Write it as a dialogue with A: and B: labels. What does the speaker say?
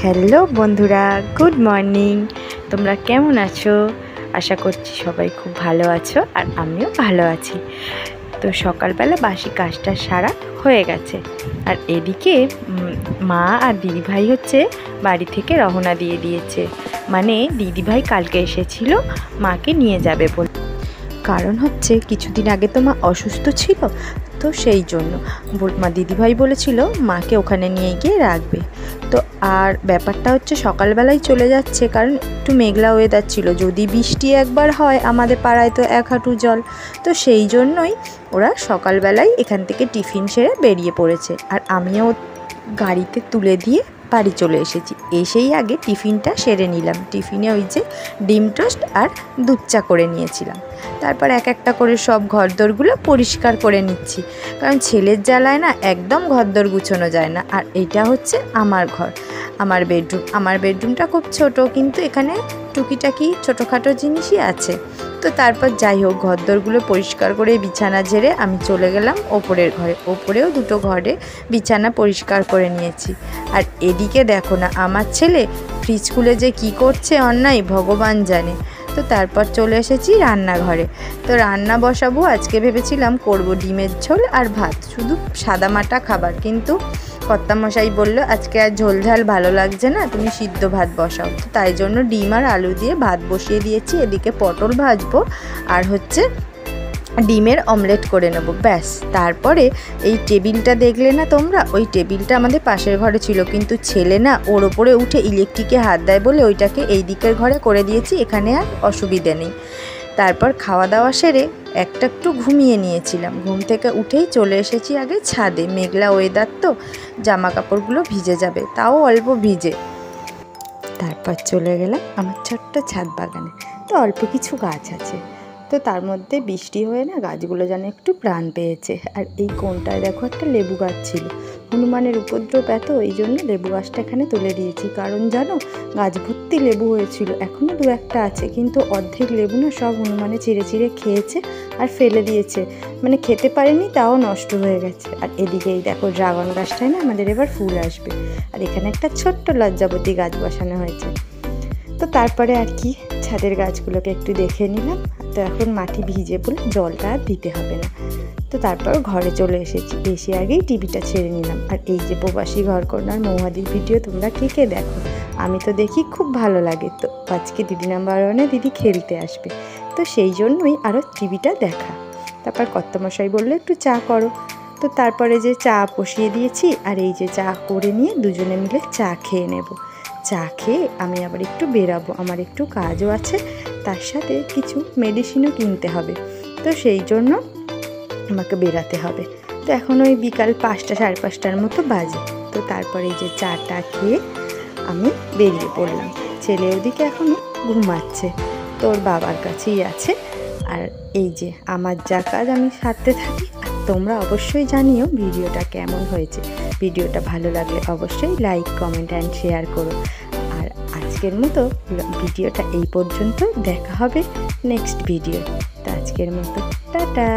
A: Hello বন্ধুরা, good morning. তোমরা কেমন আছো? আশা করছি সবাই খুব ভালো আছো, আর আমিও ভালো আছি। তো সকালবেলা বাসি কাজটা সারা হয়ে গেছে, আর এদিকে মা আর দিদিভাই হচ্ছে বাড়ি থেকে রওনা দিয়ে দিয়েছে। মানে দিদিভাই কালকে এসেছিল মাকে নিয়ে যাবে বলে। কারণ হচ্ছে কিছুদিন আগে তো মা অসুস্থ ছিল, তো সেই জন্য মা দিদিভাই বলেছিল মাকে ওখানে নিয়ে গিয়ে রাখবে। তো আর ব্যাপারটা হচ্ছে সকালবেলায় চলে যাচ্ছে, কারণ একটু মেঘলা ওয়েদার ছিল। যদি বৃষ্টি একবার হয় আমাদের পাড়ায় তো এক হাঁটু জল, তো সেই জন্যই ওরা সকালবেলায় এখান থেকে টিফিন সেরে বেরিয়ে পড়েছে। আর আমিও গাড়িতে তুলে দিয়ে বাড়ি চলে এসেছি। এসেই আগে টিফিনটা সেরে নিলাম। টিফিনে ওই যে ডিম টোস্ট আর দুধ চা করে নিয়েছিলাম। তারপর এক একটা করে সব ঘরদোরগুলো পরিষ্কার করে নিচ্ছি, কারণ ছেলের জ্বালায় না একদম ঘরদোর গুছোনো যায় না। আর এটা হচ্ছে আমার ঘর, আমার বেডরুম। আমার বেডরুমটা খুব ছোট, কিন্তু এখানে টুকিটাকি ছোটোখাটো জিনিসই আছে। তো তারপর যাই হোক, ঘরদোরগুলো পরিষ্কার করে বিছানা ঝেড়ে আমি চলে গেলাম ওপরের ঘরে। ওপরেও দুটো ঘরে বিছানা পরিষ্কার করে নিয়েছি। আর এদিকে দেখো না, আমার ছেলে ফ্রিজ খুলে যে কী করছে অন্যায় ভগবান জানে। তো তারপর চলে এসেছি রান্নাঘরে। তো রান্না বসাবো। আজকে ভেবেছিলাম করব ডিমের ঝোল আর ভাত, শুধু সাদামাটা খাবার, কিন্তু কর্তামশাই বললো আজকে আর ঝোল ঝাল ভালো লাগছে না, তুমি সিদ্ধ ভাত বসাও। তো তাই জন্য ডিম আর আলু দিয়ে ভাত বসিয়ে দিয়েছি। এদিকে পটল ভাজবো আর হচ্ছে ডিমের অমলেট করে নেব, ব্যাস। তারপরে এই টেবিলটা দেখলে না তোমরা, ওই টেবিলটা আমাদের পাশের ঘরে ছিল, কিন্তু ছেলে না ওর ওপরে উঠে ইলেকট্রিকে হাত দেয় বলে ওইটাকে এই দিকের ঘরে করে দিয়েছি। এখানে আর অসুবিধে নেই। তারপর খাওয়া দাওয়া সেরে একটু ঘুমিয়ে নিয়েছিলাম। ঘুম থেকে উঠেই চলে এসেছি আগে ছাদে। মেঘলা ওয়েদার তো, জামা কাপড়গুলো ভিজে যাবে, তাও অল্প ভিজে। তারপর চলে গেলাম আমার ছোট্ট ছাদ বাগানে। তো অল্প কিছু গাছ আছে, তো তার মধ্যে বৃষ্টি হয়ে না গাছগুলো যেন একটু প্রাণ পেয়েছে। আর এই কোণটায় দেখো একটা লেবু গাছ ছিল, হনুমানের উপদ্রব এত, এই জন্য লেবু গাছটা এখানে তুলে দিয়েছি। কারণ জানো, গাছ ভর্তি লেবু হয়েছিল, এখনও দু একটা আছে, কিন্তু অর্ধেক লেবু না সব হনুমানে চিড়ে চিড়ে খেয়েছে আর ফেলে দিয়েছে। মানে খেতে পারেনি, তাও নষ্ট হয়ে গেছে। আর এদিকে এই দেখো ড্রাগন গাছটায় না আমাদের এবার ফুল আসবে। আর এখানে একটা ছোট্ট লজ্জাবতী গাছ বসানো হয়েছে। তো তারপরে আর কি, ছাদের গাছগুলোকে একটু দেখে নিলাম। তো এখন মাটি ভিজে বলে জলটা আর দিতে হবে না। তো তারপর ঘরে চলে এসেছি। এসে আগেই টিভিটা ছেড়ে নিলাম। আর এই যে প্রবাসী ঘরকন্যার মৌহাদির ভিডিও তোমরা কে কে দেখো, আমি তো দেখি, খুব ভালো লাগে। তো আজকে দিদি নাম্বার ওয়ানে দিদি খেলতে আসবে, তো সেই জন্যই আরও টিভিটা দেখা। তারপর কর্তামশাই বললো একটু চা করো। তো তারপরে যে চা বসিয়ে দিয়েছি, আর এই যে চা করে নিয়ে দুজনে মিলে চা খেয়ে নেব। চা খেয়ে আমি আবার একটু বেরাবো, আমার একটু কাজও আছে, তার সাথে কিছু মেডিসিনও কিনতে হবে। তো সেই জন্য আমাকে বেরাতে হবে। তো এখন ওই বিকাল 5টা সাড়ে 5টার মতো বাজে। তো তারপরে এই যে চাটা খেয়ে আমি বেরিয়ে পড়লাম। ছেলে ওদিকে এখনও ঘুমাচ্ছে, তোর বাবার কাছেই আছে। আর এই যে আমার যা কাজ আমি সারতে থাকি। আর তোমরা অবশ্যই জানিও ভিডিওটা কেমন হয়েছে। ভিডিওটা ভালো লাগলে অবশ্যই লাইক, কমেন্ট অ্যান্ড শেয়ার করো। আর আজকের মতো ভিডিওটা এই পর্যন্ত, দেখা হবে নেক্সট ভিডিও। তো আজকের মতো টাটা।